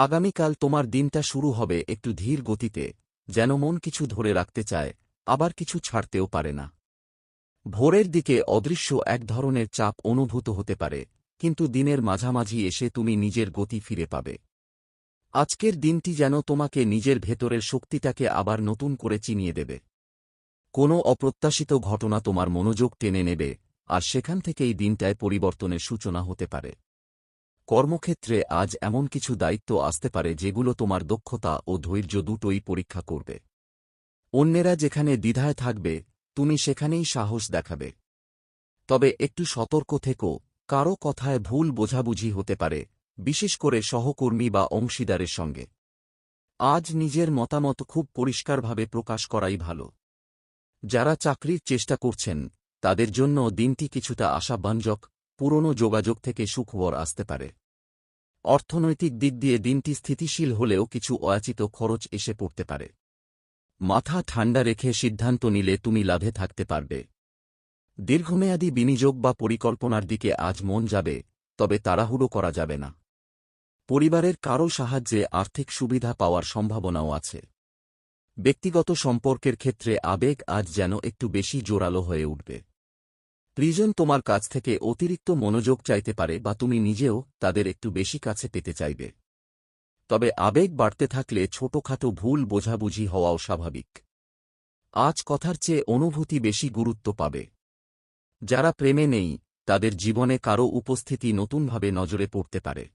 আগামীকাল তোমার দিনটা শুরু হবে একটু ধীর গতিতে, যেন মন কিছু ধরে রাখতে চায়, আবার কিছু ছাড়তেও পারে না। ভোরের দিকে অদৃশ্য এক ধরনের চাপ অনুভূত হতে পারে, কিন্তু দিনের মাঝামাঝি এসে তুমি নিজের গতি ফিরে পাবে। আজকের দিনটি যেন তোমাকে নিজের ভেতরের শক্তিটাকে আবার নতুন করে চিনিয়ে দেবে। কোনো অপ্রত্যাশিত ঘটনা তোমার মনোযোগ টেনে নেবে, আর সেখান থেকেই দিনটায় পরিবর্তনের সূচনা হতে পারে। কর্মক্ষেত্রে আজ এমন কিছু দায়িত্ব আসতে পারে যেগুলো তোমার দক্ষতা ও ধৈর্য দুটোই পরীক্ষা করবে। অন্যেরা যেখানে দ্বিধায় থাকবে, তুমি সেখানেই সাহস দেখাবে। তবে একটু সতর্ক থেকো, কারও কথায় ভুল বোঝাবুঝি হতে পারে, বিশেষ করে সহকর্মী বা অংশীদারের সঙ্গে। আজ নিজের মতামত খুব পরিষ্কারভাবে প্রকাশ করাই ভালো। যারা চাকরির চেষ্টা করছেন, তাদের জন্য দিনটি কিছুটা আশাব্যঞ্জক, পুরনো যোগাযোগ থেকে সুখবর আসতে পারে। অর্থনৈতিক দিক দিয়ে দিনটি স্থিতিশীল হলেও কিছু অযাচিত খরচ এসে পড়তে পারে। মাথা ঠান্ডা রেখে সিদ্ধান্ত নিলে তুমি লাভে থাকতে পারবে। দীর্ঘমেয়াদী বিনিয়োগ বা পরিকল্পনার দিকে আজ মন যাবে, তবে তাড়াহুড়ো করা যাবে না। পরিবারের কারও সাহায্যে আর্থিক সুবিধা পাওয়ার সম্ভাবনাও আছে। ব্যক্তিগত সম্পর্কের ক্ষেত্রে আবেগ আজ যেন একটু বেশি জোরালো হয়ে উঠবে। প্রিয়জন তোমার কাছ থেকে অতিরিক্ত মনোযোগ চাইতে পারে বা তুমি নিজেও তাদের একটু বেশি কাছে পেতে চাইবে। তবে আবেগ বাড়তে থাকলে ছোটখাটো ভুল বোঝাবুঝি হওয়াও স্বাভাবিক। আজ কথার চেয়ে অনুভূতি বেশি গুরুত্ব পাবে। যারা প্রেমে নেই, তাদের জীবনে কারও উপস্থিতি নতুনভাবে নজরে পড়তে পারে।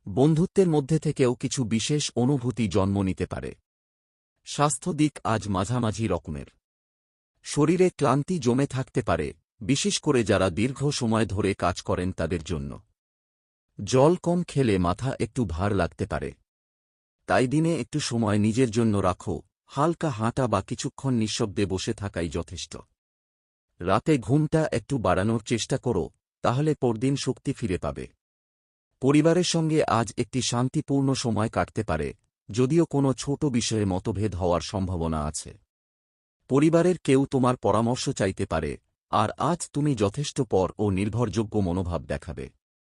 বন্ধুত্বের মধ্যে থেকেও কিছু বিশেষ অনুভূতি জন্ম নিতে পারে। স্বাস্থ্য দিক আজ মাঝামাঝি রকমের। শরীরে ক্লান্তি জমে থাকতে পারে, বিশেষ করে যারা দীর্ঘ সময় ধরে কাজ করেন তাদের জন্য। জল কম খেলে মাথা একটু ভার লাগতে পারে। তাই দিনে একটু সময় নিজের জন্য রাখো, হালকা হাঁটা বা কিছুক্ষণ নিঃশব্দে বসে থাকাই যথেষ্ট। রাতে ঘুমটা একটু বাড়ানোর চেষ্টা করো, তাহলে পরদিন শক্তি ফিরে পাবে। পরিবারের সঙ্গে আজ একটি শান্তিপূর্ণ সময় কাটতে পারে, যদিও কোনো ছোট বিষয়ে মতভেদ হওয়ার সম্ভাবনা আছে। পরিবারের কেউ তোমার পরামর্শ চাইতে পারে, আর আজ তুমি যথেষ্ট পর ও নির্ভরযোগ্য মনোভাব দেখাবে।